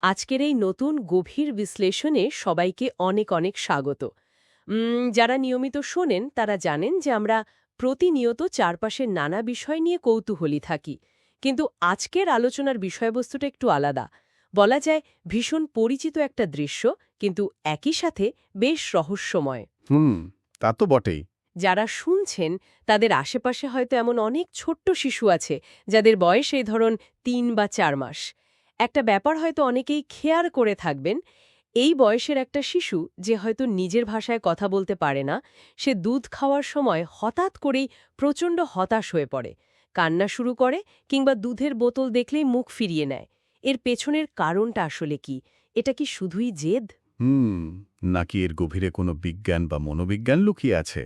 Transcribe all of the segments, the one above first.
আজকের এই নতুন গভীর বিশ্লেষণে সবাইকে অনেক অনেক স্বাগত। যারা নিয়মিত শোনেন তারা জানেন যে আমরা প্রতিনিয়ত চারপাশের নানা বিষয় নিয়ে কৌতূহলী থাকি, কিন্তু আজকের আলোচনার বিষয়বস্তুটা একটু আলাদা। বলা যায় ভীষণ পরিচিত একটা দৃশ্য, কিন্তু একই সাথে বেশ রহস্যময়। হুম, তা তো বটেই। যারা শুনছেন তাদের আশেপাশে হয়তো এমন অনেক ছোট্ট শিশু আছে যাদের বয়স এই ধরুন ৩ বা ৪ মাস। একটা ব্যাপার হয়তো অনেকেই খেয়াল করে থাকবেন, এই বয়সের একটা শিশু যে হয়তো নিজের ভাষায় কথা বলতে পারে না, সে দুধ খাওয়ার সময় হঠাৎ করেই প্রচণ্ড হতাশ হয়ে পড়ে, কান্না শুরু করে, কিংবা দুধের বোতল দেখলেই মুখ ফিরিয়ে নেয়। এর পেছনের কারণটা আসলে কি? এটা কি শুধুই জেদ? হুম, নাকি এর গভীরে কোনো বিজ্ঞান বা মনোবিজ্ঞান লুকিয়ে আছে?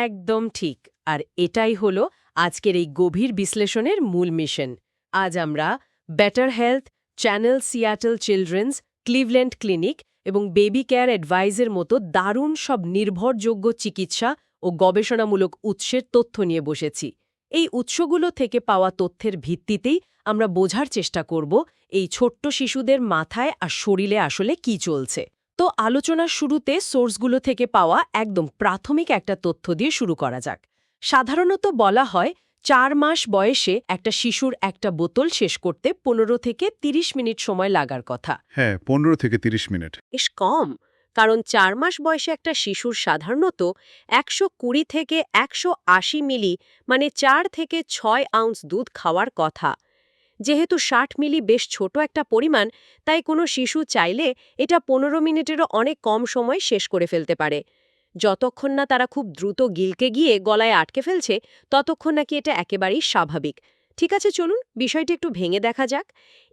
একদম ঠিক। আর এটাই হলো আজকের এই গভীর বিশ্লেষণের মূল মিশন। আজ আমরা better health, channel Seattle children's, Cleveland clinic এবং বেবি কেয়ার অ্যাডভাইজের মতো দারুণ সব নির্ভরযোগ্য চিকিৎসা ও গবেষণামূলক উৎসের তথ্য নিয়ে বসেছি। এই উৎসগুলো থেকে পাওয়া তথ্যের ভিত্তিতেই আমরা বোঝার চেষ্টা করব এই ছোট্ট শিশুদের মাথায় আর শরীরে আসলে কি চলছে। তো আলোচনার শুরুতে সোর্সগুলো থেকে পাওয়া একদম প্রাথমিক একটা তথ্য দিয়ে শুরু করা যাক। সাধারণত বলা হয় ৪ মাস বয়সে একটা শিশুর একটা বোতল শেষ করতে ১৫ থেকে ৩০ মিনিট সময় লাগার কথা। হ্যাঁ, ১৫ থেকে ৩০ মিনিট। বেশ কম, কারণ ৪ মাস বয়সে একটা শিশুর সাধারণত ১২০ থেকে ১৮০ মিলি, মানে ৪ থেকে ৬ আউন্স দুধ খাওয়ার কথা। যেহেতু ৬০ মিলি বেশ ছোট একটা পরিমাণ, তাই কোনো শিশু চাইলে এটা ১৫ মিনিটেরও অনেক কম সময় শেষ করে ফেলতে পারে। যতক্ষণ না তারা খুব দ্রুত গিলকে গিয়ে গলায় আটকে ফেলছে, ততক্ষণ নাকি এটা একেবারেই স্বাভাবিক। ঠিক আছে, চলুন বিষয়টি একটু ভেঙে দেখা যাক।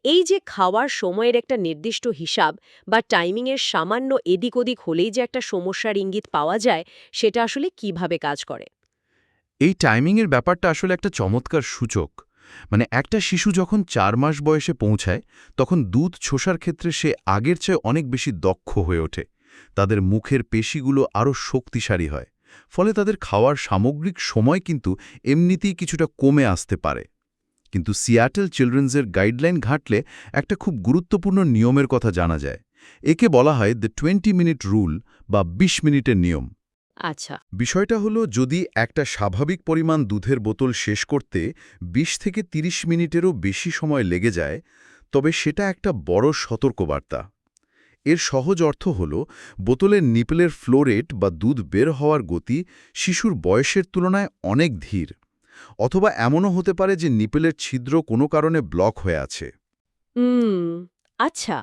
এই যে খাওয়ার সময়ের একটা নির্দিষ্ট হিসাব বা টাইমিংয়ের সামান্য এদিক ওদিক হলেই যে একটা সমস্যার ইঙ্গিত পাওয়া যায়, সেটা আসলে কিভাবে কাজ করে। এই টাইমিংয়ের ব্যাপারটা আসলে একটা চমৎকার সূচক। মানে একটা শিশু যখন ৪ মাস বয়সে পৌঁছায়, তখন দুধ ছোঁসার ক্ষেত্রে সে আগের চেয়ে অনেক বেশি দক্ষ হয়ে ওঠে। তাদের মুখের পেশিগুলো আরও শক্তিশালী হয়। ফলে তাদের খাওয়ার সামগ্রিক সময় কিন্তু এমনিতেই কিছুটা কমে আসতে পারে। কিন্তু সিয়াটল চিলড্রেন্সের গাইডলাইন ঘাঁটলে একটা খুব গুরুত্বপূর্ণ নিয়মের কথা জানা যায়। একে বলা হয় দ্য 20 মিনিট রুল বা ২০ মিনিটের নিয়ম। আচ্ছা। বিষয়টা হলো, যদি একটা স্বাভাবিক পরিমাণ দুধের বোতল শেষ করতে ২০ থেকে ৩০ মিনিটেরও বেশি সময় লেগে যায়, তবে সেটা একটা বড় সতর্কবার্তা। এর সহজ অর্থ হল, বোতলের নিপেলের ফ্লো রেট বা দুধ বের হওয়ার গতি শিশুর বয়সের তুলনায় অনেক ধীর। অথবা এমনও হতে পারে যে নিপেলের ছিদ্র কোনো কারণে ব্লক হয়ে আছে। হুম, আচ্ছা।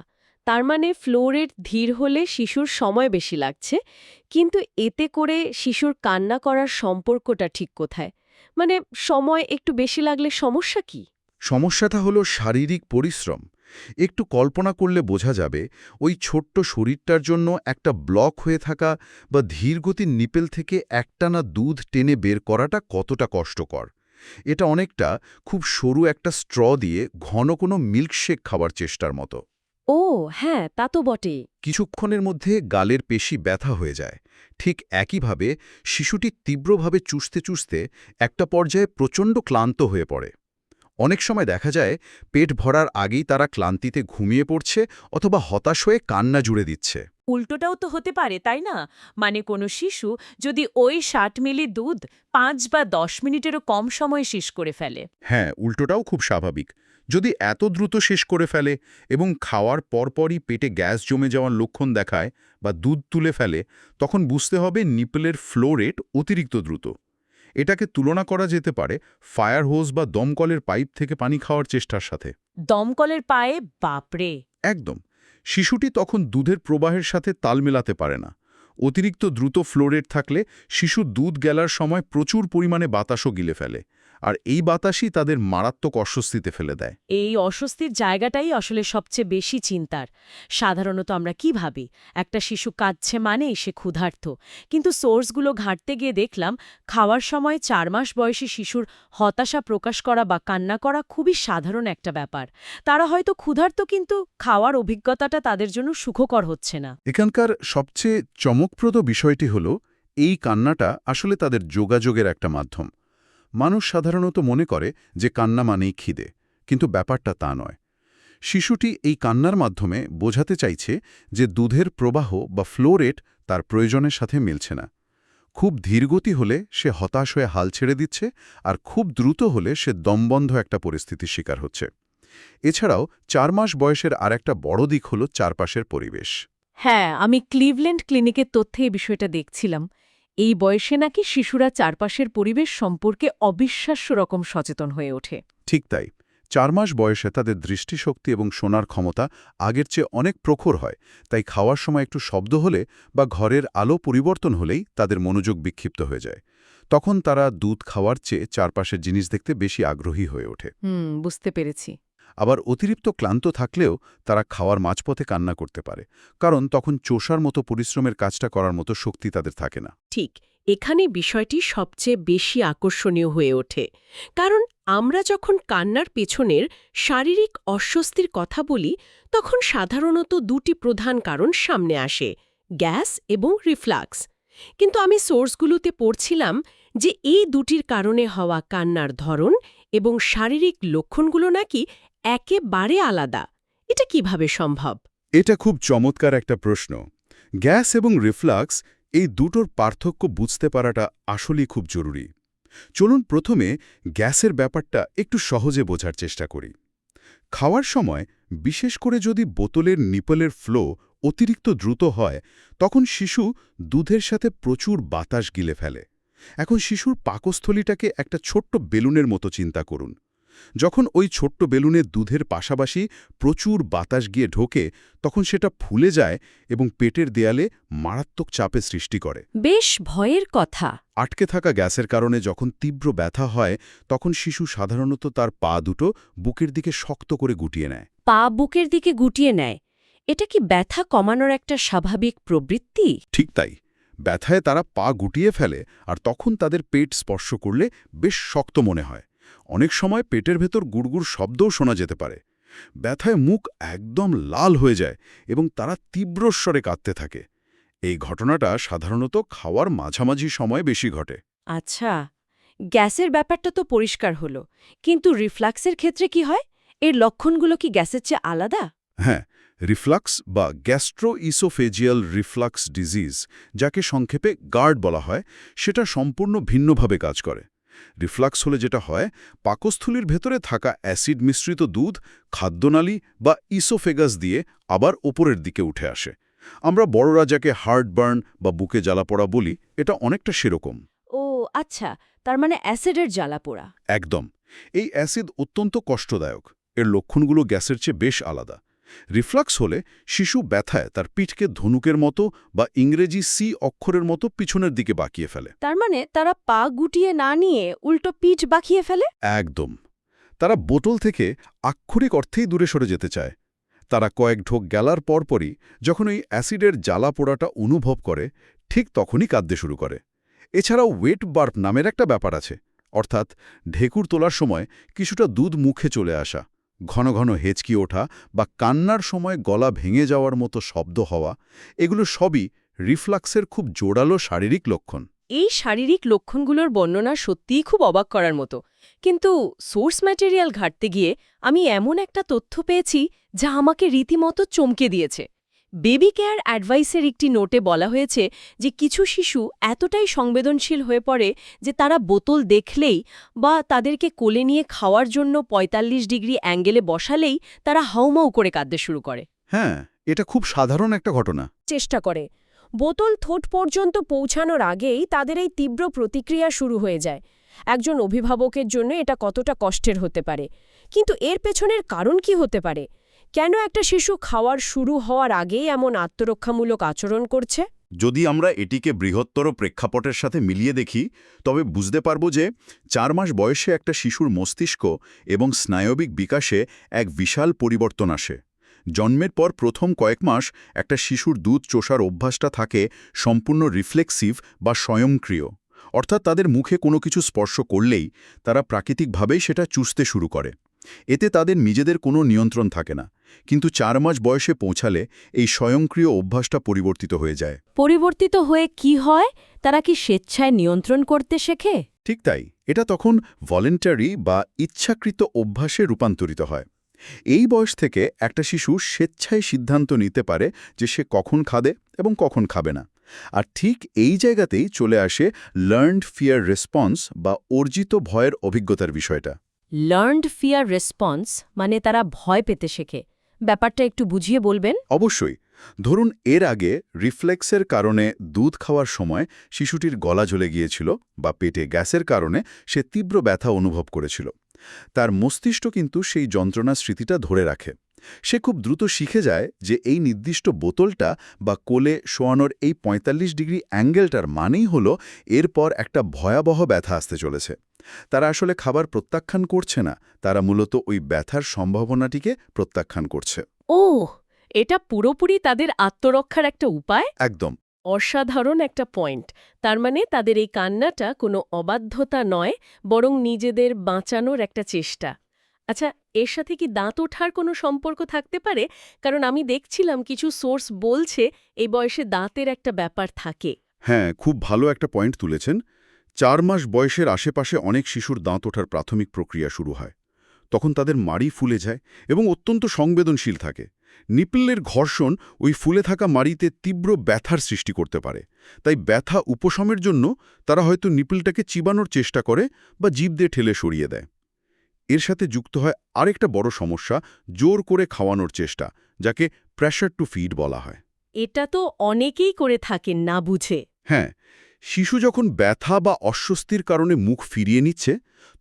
তার মানে ফ্লো রেট ধীর হলে শিশুর সময় বেশি লাগছে, কিন্তু এতে করে শিশুর কান্না করার সম্পর্কটা ঠিক কোথায়? মানে সময় একটু বেশি লাগলে সমস্যা কি? সমস্যাটা হলো শারীরিক পরিশ্রম। একটু কল্পনা করলে বোঝা যাবে, ওই ছোট্ট শরীরটার জন্য একটা ব্লক হয়ে থাকা বা ধীরগতির নিপেল থেকে একটানা দুধ টেনে বের করাটা কতটা কষ্টকর। এটা অনেকটা খুব সরু একটা স্ট্র দিয়ে ঘন কোনো মিল্কশেক খাওয়ার চেষ্টার মতো। ও হ্যাঁ, তা তো বটেই। কিছুক্ষণের মধ্যে গালের পেশি ব্যথা হয়ে যায়। ঠিক একইভাবে শিশুটি তীব্রভাবে চুষতে চুষতে একটা পর্যায়ে প্রচণ্ড ক্লান্ত হয়ে পড়ে। অনেক সময় দেখা যায় পেট ভরার আগেই তারা ক্লান্তিতে ঘুমিয়ে পড়ছে অথবা হতাশ হয়ে কান্না জুড়ে দিচ্ছে। উল্টোটাও তো হতে পারে, তাই না? মানে কোনো শিশু যদি ওই ৬০ মিলি দুধ ৫ বা ১০ মিনিটেরও কম সময়ে শেষ করে ফেলে। হ্যাঁ, উল্টোটাও খুব স্বাভাবিক। যদি এত দ্রুত শেষ করে ফেলে এবং খাওয়ার পরপরই পেটে গ্যাস জমে যাওয়ার লক্ষণ দেখায় বা দুধ তুলে ফেলে, তখন বুঝতে হবে নিপেলের ফ্লো রেট অতিরিক্ত দ্রুত। এটাকে তুলনা করা যেতে পারে ফায়ার হোজ বা দমকলের পাইপ থেকে পানি খাওয়ার চেষ্টার সাথে। দমকলের পায়ে বাপরে! একদম। শিশুটি তখন দুধের প্রবাহের সাথে তাল মেলাতে পারে না। অতিরিক্ত দ্রুত ফ্লো রেট থাকলে শিশু দুধ গেলার সময় প্রচুর পরিমাণে বাতাসও গিলে ফেলে, আর এই বাতাসই তাদের মারাত্মক অস্বস্তিতে ফেলে দেয়। এই অস্বস্তির জায়গাটাই আসলে সবচেয়ে বেশি চিন্তার। সাধারণত আমরা কি ভাবি, একটা শিশু কাঁদছে মানেই সে ক্ষুধার্ত। কিন্তু সোর্সগুলো ঘাঁটতে গিয়ে দেখলাম, খাওয়ার সময় ৪ মাস বয়সী শিশুর হতাশা প্রকাশ করা বা কান্না করা খুবই সাধারণ একটা ব্যাপার। তারা হয়তো ক্ষুধার্ত, কিন্তু খাওয়ার অভিজ্ঞতাটা তাদের জন্য সুখকর হচ্ছে না। এখানকার সবচেয়ে চমকপ্রদ বিষয়টি হল, এই কান্নাটা আসলে তাদের যোগাযোগের একটা মাধ্যম। মানুষ সাধারণত মনে করে যে কান্না মানেই খিদে, কিন্তু ব্যাপারটা তা নয়। শিশুটি এই কান্নার মাধ্যমে বোঝাতে চাইছে যে দুধের প্রবাহ বা ফ্লো রেট তার প্রয়োজনের সাথে মিলছে না। খুব ধীরগতি হলে সে হতাশ হয়ে হাল ছেড়ে দিচ্ছে, আর খুব দ্রুত হলে সে দমবন্ধ একটা পরিস্থিতির শিকার হচ্ছে। এছাড়াও 4 মাস বয়সের আরেকটা বড় দিক হল চারপাশের পরিবেশ। হ্যাঁ, আমি ক্লিভল্যান্ড ক্লিনিকের তথ্যে এই বিষয়টা দেখছিলাম। এই বয়সে নাকি শিশুরা চারপাশের পরিবেশ সম্পর্কে অবিশ্বাস্য রকম সচেতন হয়ে ওঠে। ঠিক তাই, 4 মাস বয়সে তাদের দৃষ্টিশক্তি এবং শোনার ক্ষমতা আগের চেয়ে অনেক প্রখর হয়। তাই খাওয়ার সময় একটু শব্দ হলে বা ঘরের আলো পরিবর্তন হলেই তাদের মনোযোগ বিক্ষিপ্ত হয়ে যায়। তখন তারা দুধ খাওয়ার চেয়ে চারপাশের জিনিস দেখতে বেশি আগ্রহী হয়ে ওঠে। বুঝতে পেরেছি। আবার অতিরিক্ত ক্লান্ত থাকলেও তারা খাওয়ার মাঝপথে কান্না করতে পারে, কারণ তখন চোষার মতো পরিশ্রমের কাজটা করার মতো শক্তি তাদের থাকে না। ঠিক, এখানে বিষয়টি সবচেয়ে বেশি আকর্ষণীয় হয়ে ওঠে, কারণ আমরা যখন কান্নার পেছনের শারীরিক অস্বস্তির কথা বলি তখন সাধারণত দুটি প্রধান কারণ সামনে আসে: গ্যাস এবং রিফ্লাক্স। কিন্তু আমি সোর্সগুলোতে পড়ছিলাম যে এই দুটির কারণে হওয়া কান্নার ধরন এবং শারীরিক লক্ষণগুলো নাকি একেবারে আলাদা। এটা কিভাবে সম্ভব? এটা খুব চমৎকার একটা প্রশ্ন। গ্যাস এবং রিফ্লাক্স, এই দুটোর পার্থক্য বুঝতে পারাটা আসলেই খুব জরুরি। চলুন প্রথমে গ্যাসের ব্যাপারটা একটু সহজে বোঝার চেষ্টা করি। খাওয়ার সময়, বিশেষ করে যদি বোতলের নিপলের ফ্লো অতিরিক্ত দ্রুত হয়, তখন শিশু দুধের সাথে প্রচুর বাতাস গিলে ফেলে। এখন শিশুর পাকস্থলীটাকে একটা ছোট্ট বেলুনের মতো চিন্তা করুন। যখন ওই ছোট্ট বেলুনে দুধের পাশাপাশি প্রচুর বাতাস গিয়ে ঢোকে, তখন সেটা ফুলে যায় এবং পেটের দেয়ালে মারাত্মক চাপের সৃষ্টি করে। বেশ ভয়ের কথা। আটকে থাকা গ্যাসের কারণে যখন তীব্র ব্যথা হয়, তখন শিশু সাধারণত তার পা দুটো বুকের দিকে শক্ত করে গুটিয়ে নেয়। পা বুকের দিকে গুটিয়ে নেয়। এটা কি ব্যথা কমানোর একটা স্বাভাবিক প্রবৃত্তি? ঠিক তাই, ব্যথায় তারা পা গুটিয়ে ফেলে, আর তখন তাদের পেট স্পর্শ করলে বেশ শক্ত মনে হয়। অনেক সময় পেটের ভেতর গুড়গুড় শব্দও শোনা যেতে পারে। ব্যথায় মুখ একদম লাল হয়ে যায় এবং তারা তীব্র স্বরে কাঁদতে থাকে। এই ঘটনাটা সাধারণত খাওয়ার মাঝামাঝি সময় বেশি ঘটে। আচ্ছা, গ্যাসের ব্যাপারটা তো পরিষ্কার হলো, কিন্তু রিফ্লাক্সের ক্ষেত্রে কি হয়? এর লক্ষণগুলো কি গ্যাসের চেয়ে আলাদা? হ্যাঁ, রিফ্লাক্স বা গ্যাস্ট্রোইসোফেজিয়াল রিফ্লাক্স ডিজিজ, যাকে সংক্ষেপে গার্ড বলা হয়, সেটা সম্পূর্ণ ভিন্নভাবে কাজ করে। রিফ্লাক্স হলে যেটা হয়, পাকস্থলীর ভেতরে থাকা অ্যাসিড মিশ্রিত দুধ খাদ্যনালী বা ইসোফেগাস দিয়ে আবার ওপরের দিকে উঠে আসে। আমরা বড়রা যাকে হার্টবার্ন বা বুকে জ্বালাপোড়া বলি, এটা অনেকটা সেরকম। ও আচ্ছা, তার মানে অ্যাসিডের জ্বালাপোড়া। একদম। এই অ্যাসিড অত্যন্ত কষ্টদায়ক। এর লক্ষণগুলো গ্যাসের চেয়ে বেশ আলাদা। রিফ্লাক্স হলে শিশু ব্যথায় তার পিঠকে ধনুকের মতো বা ইংরেজি সি অক্ষরের মতো পিছনের দিকে বাঁকিয়ে ফেলে। তার মানে তারা পা গুটিয়ে না নিয়ে উল্টো পিঠ বাঁকিয়ে ফেলে? একদম। তারা বোতল থেকে আক্ষরিক অর্থেই দূরে সরে যেতে চায়। তারা কয়েক ঢোক গেলার পরপরই যখন ওই অ্যাসিডের জ্বালা পোড়াটা অনুভব করে, ঠিক তখনই কাঁদতে শুরু করে। এছাড়াও ওয়েট বার্প নামের একটা ব্যাপার আছে, অর্থাৎ ঢেকুর তোলার সময় কিছুটা দুধ মুখে চলে আসা, ঘন ঘন হেঁচকি ওঠা বা কান্নার সময় গলা ভেঙে যাওয়ার মতো শব্দ হওয়া, এগুলো সবই রিফ্লাক্সের খুব জোরালো শারীরিক লক্ষণ। এই শারীরিক লক্ষণগুলোর বর্ণনা সত্যিই খুব অবাক করার মতো, কিন্তু সোর্স ম্যাটেরিয়াল ঘাঁটতে গিয়ে আমি এমন একটা তথ্য পেয়েছি যা আমাকে রীতিমতো চমকে দিয়েছে। বেবি কেয়ার অ্যাডভাইসের একটি নোটে বলা হয়েছে যে কিছু শিশু এতটাই সংবেদনশীল হয়ে পড়ে যে তারা বোতল দেখলেই বা তাদেরকে কোলে নিয়ে খাওয়ার জন্য ৪৫ ডিগ্রি অ্যাঙ্গেলে বসালেই তারা হাউমাউ করে কাঁদতে শুরু করে। হ্যাঁ, এটা খুব সাধারণ একটা ঘটনা। চেষ্টা করে বোতল ঠোঁট পর্যন্ত পৌঁছানোর আগেই তাদের এই তীব্র প্রতিক্রিয়া শুরু হয়ে যায়। একজন অভিভাবকের জন্য এটা কতটা কষ্টের হতে পারে, কিন্তু এর পেছনের কারণ কি হতে পারে? কেন একটা শিশু খাওয়ার শুরু হওয়ার আগেই এমন আত্মরক্ষামূলক আচরণ করছে? যদি আমরা এটিকে বৃহত্তর প্রেক্ষাপটের সাথে মিলিয়ে দেখি, তবে বুঝতে পারব যে 4 মাস বয়সে একটা শিশুর মস্তিষ্ক এবং স্নায়বিক বিকাশে এক বিশাল পরিবর্তন আসে। জন্মের পর প্রথম কয়েক মাস একটা শিশুর দুধ চোষার অভ্যাসটা থাকে সম্পূর্ণ রিফ্লেক্সিভ বা স্বয়ংক্রিয়, অর্থাৎ তাদের মুখে কোনো কিছু স্পর্শ করলেই তারা প্রাকৃতিকভাবেই সেটা চুষতে শুরু করে। এতে তাদের নিজেদের কোনো নিয়ন্ত্রণ থাকে না। কিন্তু 4 মাস বয়সে পৌঁছালে এই স্বয়ংক্রিয় অভ্যাসটা পরিবর্তিত হয়ে যায়। পরিবর্তিত হয়ে কি হয়? তারা কি স্বেচ্ছায় নিয়ন্ত্রণ করতে শেখে? ঠিক তাই, এটা তখন ভলেন্টারি বা ইচ্ছাকৃত অভ্যাসে রূপান্তরিত হয়। এই বয়স থেকে একটা শিশু স্বেচ্ছায় সিদ্ধান্ত নিতে পারে যে সে কখন খাবে এবং কখন খাবে না। আর ঠিক এই জায়গাতেই চলে আসে লার্নড ফিয়ার রেসপন্স বা অর্জিত ভয়ের অভিজ্ঞতার বিষয়টা। লার্নড ফিয়ার রেসপন্স মানে তারা ভয় পেতে শেখে। ব্যাপারটা একটু বুঝিয়ে বলবেন? অবশ্যই। ধরুন এর আগে রিফ্লেক্সের কারণে দুধ খাওয়ার সময় শিশুটির গলা জ্বলে গিয়েছিল বা পেটে গ্যাসের কারণে সে তীব্র ব্যথা অনুভব করেছিল। তার মস্তিষ্ক কিন্তু সেই যন্ত্রণার স্মৃতিটা ধরে রাখে। সে খুব দ্রুত শিখে যায় যে এই নির্দিষ্ট বোতলটা বা কোলে শোয়ানোর এই ৪৫ ডিগ্রি অ্যাঙ্গেলটার মানেই হলো এরপর একটা ভয়াবহ ব্যথা আসতে চলেছে। তারা আসলে খাবার প্রত্যাখ্যান করছে না, তারা মূলত ওই ব্যথার সম্ভাবনাটিকে প্রত্যাখ্যান করছে। ওহ, এটা পুরোপুরি তাদের আত্মরক্ষার একটা উপায়? একদম। অসাধারণ একটা পয়েন্ট। তার মানে তাদের এই কান্নাটা কোনো অবাধ্যতা নয়, বরং নিজেদের বাঁচানোর একটা চেষ্টা। আচ্ছা, এর সাথে কি দাঁত ওঠার কোনো সম্পর্ক থাকতে পারে? কারণ আমি দেখছিলাম কিছু সোর্স বলছে এই বয়সে দাঁতের একটা ব্যাপার থাকে। হ্যাঁ, খুব ভালো একটা পয়েন্ট তুলেছেন। ৪ মাস বয়সের আশেপাশে অনেক শিশুর দাঁত ওঠার প্রাথমিক প্রক্রিয়া শুরু হয়। তখন তাদের মাড়ি ফুলে যায় এবং অত্যন্ত সংবেদনশীল থাকে। নিপলের ঘর্ষণ ওই ফুলে থাকা মাড়িতে তীব্র ব্যথার সৃষ্টি করতে পারে। তাই ব্যথা উপশমের জন্য তারা হয়তো নিপলটাকে চিবানোর চেষ্টা করে বা জিভ দিয়ে ঠেলে সরিয়ে দেয়। এর সাথে যুক্ত হয় আরেকটা বড় সমস্যা, জোর করে খাওয়ানোর চেষ্টা, যাকে প্রেশার টু ফিড বলা হয়। এটা তো অনেকেই করে থাকেন না বুঝে। হ্যাঁ, শিশু যখন ব্যথা বা অস্বস্তির কারণে মুখ ফিরিয়ে নিচ্ছে,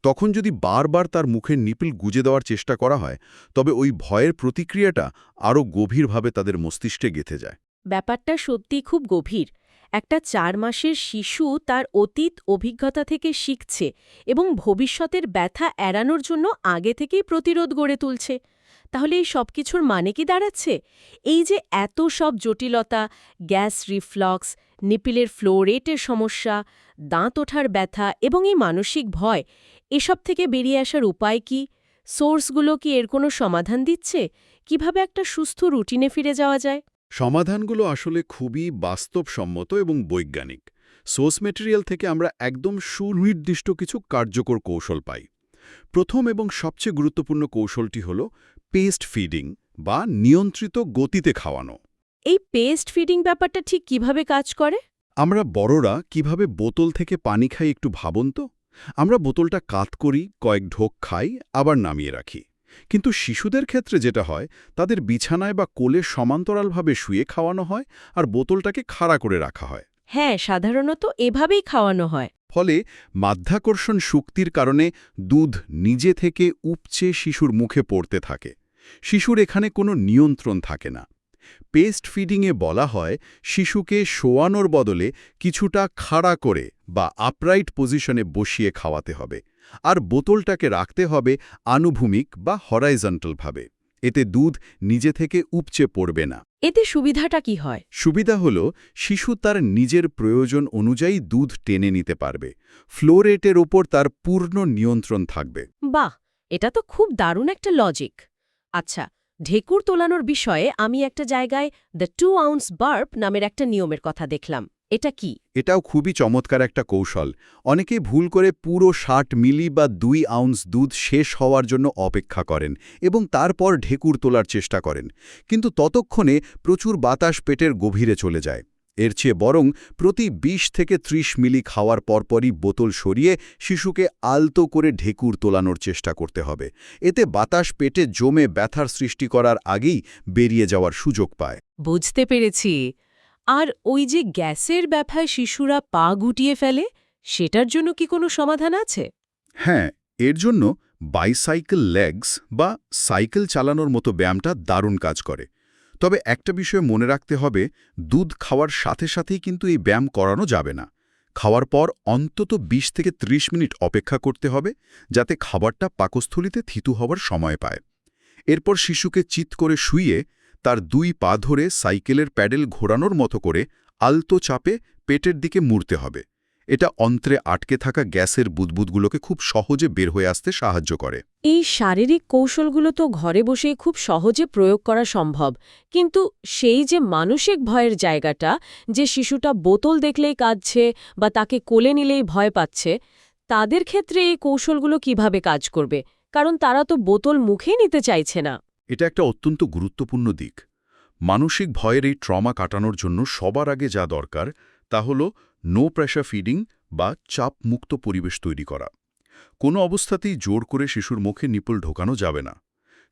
তখন যদি বারবার তার মুখের নিপল গুজে দেওয়ার চেষ্টা করা হয়, তবে ওই ভয়ের প্রতিক্রিয়াটা আরও গভীরভাবে তাদের মস্তিষ্কে গেঁথে যায়। ব্যাপারটা সত্যিই খুব গভীর। একটা ৪ মাসের শিশু তার অতীত অভিজ্ঞতা থেকে শিখছে এবং ভবিষ্যতের ব্যথা এড়ানোর জন্য আগে থেকেই প্রতিরোধ গড়ে তুলছে। তাহলে এই সব কিছুর মানে কি দাঁড়াচ্ছে? এই যে এত সব জটিলতা, গ্যাস রিফ্লক্স, নিপিলের ফ্লো রেটের সমস্যা, দাঁত ওঠার ব্যথা এবং এই মানসিক ভয়, এসব থেকে বেরিয়ে আসার উপায় কি? সোর্সগুলো কি এর কোনো সমাধান দিচ্ছে? কিভাবে একটা সুস্থ রুটিনে ফিরে যাওয়া যায়? সমাধানগুলো আসলে খুবই বাস্তবসম্মত এবং বৈজ্ঞানিক। সোর্স মেটেরিয়াল থেকে আমরা একদম সুনির্দিষ্ট কিছু কার্যকর কৌশল পাই। প্রথম এবং সবচেয়ে গুরুত্বপূর্ণ কৌশলটি হল পেস্ট ফিডিং বা নিয়ন্ত্রিত গতিতে খাওয়ানো। এই পেস্ট ফিডিং ব্যাপারটা ঠিক কিভাবে কাজ করে? আমরা বড়রা কিভাবে বোতল থেকে পানি খাই একটু ভাবুন তো। আমরা বোতলটা কাত করি, কয়েক ঢোক খাই, আবার নামিয়ে রাখি। কিন্তু শিশুদের ক্ষেত্রে যেটা হয়, তাদের বিছানায় বা কোলে সমান্তরালভাবে শুয়ে খাওয়ানো হয় আর বোতলটাকে খাড়া করে রাখা হয়। হ্যাঁ, সাধারণত এভাবেই খাওয়ানো হয়। ফলে মাধ্যাকর্ষণ শক্তির কারণে দুধ নিজে থেকে উপচে শিশুর মুখে পড়তে থাকে। শিশুর এখানে কোনো নিয়ন্ত্রণ থাকে না। পেস্ট ফিডিংয়ে বলা হয় শিশুকে শোয়ানোর বদলে কিছুটা খাড়া করে বা আপরাইট পজিশনে বসিয়ে খাওয়াতে হবে, আর বোতলটাকে রাখতে হবে আনুভূমিক বা হরাইজন্টালভাবে। এতে দুধ নিজে থেকে উপচে পড়বে না। এতে সুবিধাটা কি হয়? সুবিধা হল শিশু তার নিজের প্রয়োজন অনুযায়ী দুধ টেনে নিতে পারবে। ফ্লো রেটের ওপর তার পূর্ণ নিয়ন্ত্রণ থাকবে। বাহ, এটা তো খুব দারুণ একটা লজিক। আচ্ছা, ঢেকুর তোলানোর বিষয়ে আমি একটা জায়গায় দ্য 2 আউন্স বার্প নামের একটা নিয়মের কথা দেখলাম। এটা কি? এটাও খুবই চমৎকার একটা কৌশল। অনেকেই ভুল করে পুরো ৬০ মিলি বা ২ আউন্স দুধ শেষ হওয়ার জন্য অপেক্ষা করেন এবং তারপর ঢেকুর তোলার চেষ্টা করেন, কিন্তু ততক্ষণে প্রচুর বাতাস পেটের গভীরে চলে যায়। এর চেয়ে বরং প্রতি ২০ থেকে ৩০ মিলি খাওয়ার পরপরই বোতল সরিয়ে শিশুকে আলতো করে ঢেকুর তোলানোর চেষ্টা করতে হবে। এতে বাতাস পেটে জমে ব্যথার সৃষ্টি করার আগেই বেরিয়ে যাওয়ার সুযোগ পায়। বুঝতে পেরেছি। আর ওই যে গ্যাসের ব্যথায় শিশুরা পা গুটিয়ে ফেলে, সেটার জন্য কি কোনো সমাধান আছে? হ্যাঁ, এর জন্য বাইসাইকেল লেগস বা সাইকেল চালানোর মতো ব্যায়ামটা দারুণ কাজ করে। তবে একটা বিষয় মনে রাখতে হবে, দুধ খাওয়ার সাথে সাথেই কিন্তু এই ব্যায়াম করানো যাবে না। খাওয়ার পর অন্তত ২০ থেকে ৩০ মিনিট অপেক্ষা করতে হবে, যাতে খাবারটা পাকস্থলিতে থিতু হওয়ার সময় পায়। এরপর শিশুকে চিৎ করে শুইয়ে তার ২ পা ধরে সাইকেলের প্যাডেল ঘোরানোর মতো করে আলতো চাপে পেটের দিকে মুড়তে হবে। এটা অন্ত্রে আটকে থাকা গ্যাসের বুদবুদগুলোকে খুব সহজে বের হয়ে আসতে সাহায্য করে। এই শারীরিক কৌশলগুলো তো ঘরে বসেই খুব সহজে প্রয়োগ করা সম্ভব, কিন্তু সেই যে মানসিক ভয়ের জায়গাটা, যে শিশুটা বোতল দেখলেই কাঁদছে বা তাকে কোলে নিলেই ভয় পাচ্ছে, তাদের ক্ষেত্রে এই কৌশলগুলো কিভাবে কাজ করবে? কারণ তারা তো বোতল মুখেই নিতে চাইছে না। এটা একটা অত্যন্ত গুরুত্বপূর্ণ দিক। মানসিক ভয়ের এই ট্রমা কাটানোর জন্য সবার আগে যা দরকার তা হল নো প্রেশার ফিডিং বা চাপমুক্ত পরিবেশ তৈরি করা। কোনো অবস্থাতেই জোর করে শিশুর মুখে নিপল ঢোকানো যাবে না।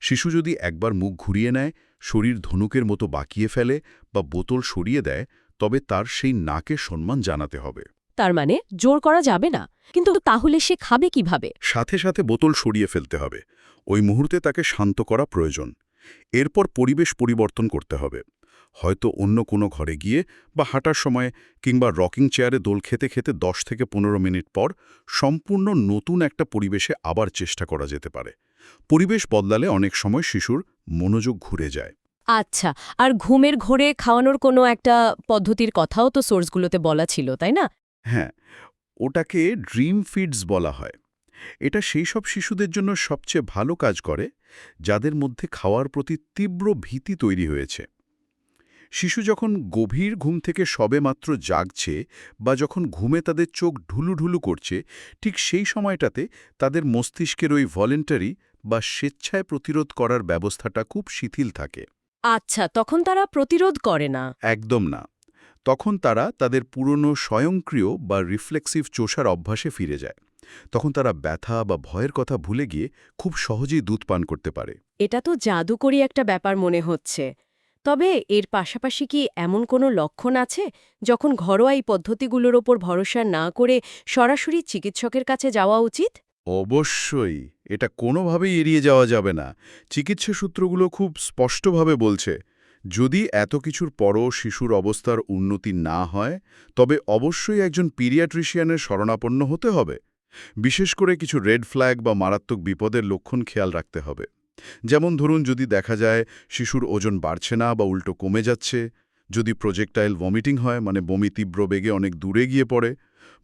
শিশু যদি একবার মুখ ঘুরিয়ে নেয়, শরীর ধনুকের মতো বাঁকিয়ে ফেলে বা বোতল সরিয়ে দেয়, তবে তার সেই নাকে সম্মান জানাতে হবে। তার মানে জোর করা যাবে না, কিন্তু তাহলে সে খাবে কিভাবে? সাথে সাথে বোতল সরিয়ে ফেলতে হবে। ওই মুহূর্তে তাকে শান্ত করা প্রয়োজন। এরপর পরিবেশ পরিবর্তন করতে হবে। হয়তো অন্য কোনো ঘরে গিয়ে বা হাঁটার সময় কিংবা রকিং চেয়ারে দোল খেতে খেতে 10 থেকে 15 মিনিট পর সম্পূর্ণ নতুন একটা পরিবেশে আবার চেষ্টা করা যেতে পারে। পরিবেশ বদলালে অনেক সময় শিশুর মনোযোগ ঘুরে যায়। আচ্ছা, আর ঘুমের ঘোরে খাওয়ানোর কোনো একটা পদ্ধতির কথাও তো সোর্সগুলোতে বলা ছিল, তাই না? হ্যাঁ, ওটাকে ড্রিম ফিডস বলা হয়। এটা সেই সব শিশুদের জন্য সবচেয়ে ভালো কাজ করে যাদের মধ্যে খাওয়ার প্রতি তীব্র ভীতি তৈরি হয়েছে। শিশু যখন গভীর ঘুম থেকে সবেমাত্র জাগছে বা যখন ঘুমে তাদের চোখ ঢুলুঢুলু করছে, ঠিক সেই সময়টাতে তাদের মস্তিষ্কের ওই ভলেন্টারি বা স্বেচ্ছায় প্রতিরোধ করার ব্যবস্থাটা খুব শিথিল থাকে। আচ্ছা, তখন তারা প্রতিরোধ করে না। একদম না। তখন তারা তাদের পুরনো স্বয়ংক্রিয় বা রিফ্লেক্সিভ চোষার অভ্যাসে ফিরে যায়। তখন তারা ব্যথা বা ভয়ের কথা ভুলে গিয়ে খুব সহজেই দুধ পান করতে পারে। এটা তো জাদুকরী একটা ব্যাপার মনে হচ্ছে। তবে এর পাশাপাশি কি এমন কোনো লক্ষণ আছে যখন ঘরোয়া এই পদ্ধতিগুলোর ওপর ভরসা না করে সরাসরি চিকিৎসকের কাছে যাওয়া উচিত? অবশ্যই, এটা কোনোভাবেই এড়িয়ে যাওয়া যাবে না। চিকিৎসা সূত্রগুলো খুব স্পষ্টভাবে বলছে, যদি এত কিছুর পরও শিশুর অবস্থার উন্নতি না হয়, তবে অবশ্যই একজন পিডিয়াট্রিশিয়ানের শরণাপন্ন হতে হবে। বিশেষ করে কিছু রেড ফ্ল্যাগ বা মারাত্মক বিপদের লক্ষণ খেয়াল রাখতে হবে। যেমন ধরুন, যদি দেখা যায় শিশুর ওজন বাড়ছে না বা উল্টো কমে যাচ্ছে, যদি প্রজেক্টাইল ভমিটিং হয়, মানে বমি তীব্র বেগে অনেক দূরে গিয়ে পড়ে,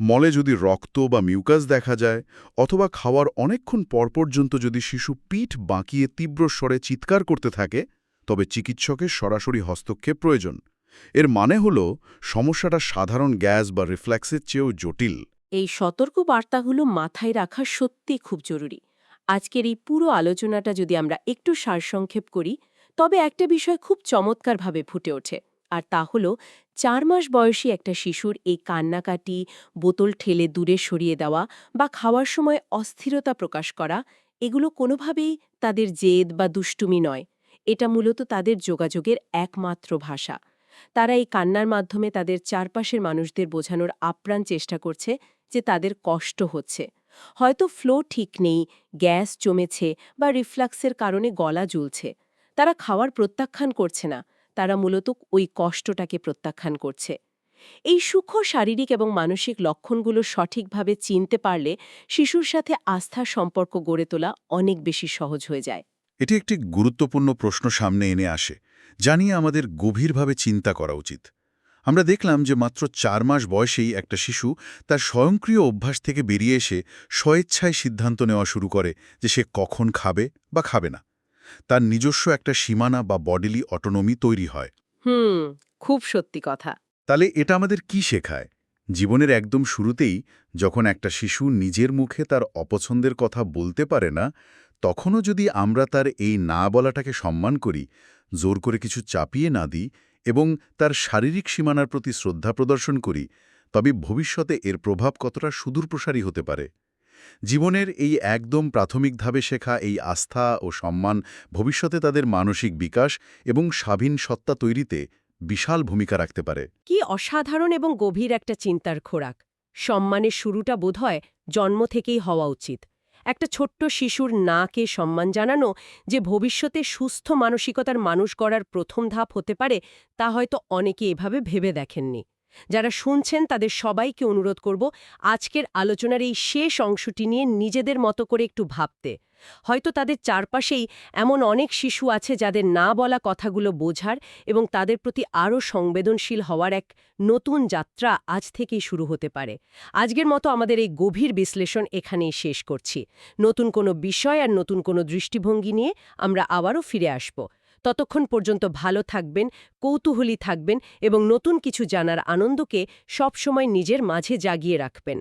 মলে যদি রক্ত বা মিউকাস দেখা যায়, অথবা খাওয়ার অনেকক্ষণ পর পর্যন্ত যদি শিশু পিঠ বাঁকিয়ে তীব্র স্বরে চিৎকার করতে থাকে, তবে চিকিৎসকের সরাসরি হস্তক্ষেপ প্রয়োজন। এর মানে হল সমস্যাটা সাধারণ গ্যাস বা রিফ্লেক্সের চেয়েও জটিল। এই সতর্ক বার্তাগুলো মাথায় রাখা সত্যি খুব জরুরি। আজকের এই পুরো আলোচনাটা যদি আমরা একটু সারসংক্ষেপ করি, তবে একটা বিষয় খুব চমৎকারভাবে ফুটে ওঠে, আর তা হল 4 মাস বয়সী একটা শিশুর এই কান্নাকাটি, বোতল ঠেলে দূরে সরিয়ে দেওয়া বা খাওয়ার সময় অস্থিরতা প্রকাশ করা, এগুলো কোনোভাবেই তাদের জেদ বা দুষ্টুমি নয়। এটা মূলত তাদের যোগাযোগের একমাত্র ভাষা। তারা এই কান্নার মাধ্যমে তাদের চারপাশের মানুষদের বোঝানোর আপ্রাণ চেষ্টা করছে যে তাদের কষ্ট হচ্ছে। হয়তো ফ্লো ঠিক নেই, গ্যাস জমেছে বা রিফ্লাক্সের কারণে গলা জ্বলছে। তারা খাওয়ার প্রত্যাখ্যান করছে না, তারা মূলত ওই কষ্টটাকে প্রত্যাখ্যান করছে। এই সূক্ষ্ম শারীরিক এবং মানসিক লক্ষণগুলো সঠিকভাবে চিনতে পারলে শিশুর সাথে আস্থার সম্পর্ক গড়ে তোলা অনেক বেশি সহজ হয়ে যায়। এটি একটি গুরুত্বপূর্ণ প্রশ্ন সামনে এনে আসে, যা নিয়ে আমাদের গভীরভাবে চিন্তা করা উচিত। আমরা দেখলাম যে মাত্র 4 মাস বয়সেই একটা শিশু তার স্বয়ংক্রিয় অভ্যাস থেকে বেরিয়ে এসে স্বেচ্ছায় সিদ্ধান্ত নেওয়া শুরু করে যে সে কখন খাবে বা খাবে না। তার নিজস্ব একটা সীমানা বা বডিলি অটোনমি তৈরি হয়। খুব সত্যি কথা। তাহলে এটা আমাদের কি শেখায়? জীবনের একদম শুরুতেই যখন একটা শিশু নিজের মুখে তার অপছন্দের কথা বলতে পারে না, তখনও যদি আমরা তার এই না বলাটাকে সম্মান করি, জোর করে কিছু চাপিয়ে না দিই এবং তার শারীরিক সীমানার প্রতি শ্রদ্ধা প্রদর্শন করি, তবে ভবিষ্যতে এর প্রভাব কতটা সুদূরপ্রসারী হতে পারে। জীবনের এই একদম প্রাথমিক ধাপে শেখা এই আস্থা ও সম্মান ভবিষ্যতে তাদের মানসিক বিকাশ এবং স্বাধীন সত্তা তৈরিতে বিশাল ভূমিকা রাখতে পারে। কি অসাধারণ এবং গভীর একটা চিন্তার খোরাক। সম্মানের শুরুটা বোধহয় জন্ম থেকেই হওয়া উচিত। একটা ছোট্ট শিশুর নাকে সম্মান জানানো যে ভবিষ্যতে সুস্থ মানসিকতার মানুষ গড়ার প্রথম ধাপ হতে পারে, তা হয়তো অনেকে এভাবে ভেবে দেখেননি। যারা শুনছেন তাদের সবাইকে অনুরোধ করব আজকের আলোচনার এই শেষ অংশটি নিয়ে নিজেদের মতো করে একটু ভাবতে। হয়তো তাদের চারপাশেই এমন অনেক শিশু আছে যাদের না বলা কথাগুলো বোঝার এবং তাদের প্রতি আরও সংবেদনশীল হওয়ার এক নতুন যাত্রা আজ থেকেই শুরু হতে পারে। আজকের মতো আমাদের এই গভীর বিশ্লেষণ এখানেই শেষ করছি। নতুন কোনো বিষয় আর নতুন কোনো দৃষ্টিভঙ্গি নিয়ে আমরা আবারও ফিরে আসব। ততক্ষণ পর্যন্ত ভালো থাকবেন, কৌতূহলী থাকবেন এবং নতুন কিছু জানার আনন্দকে সবসময় নিজের মাঝে জাগিয়ে রাখবেন।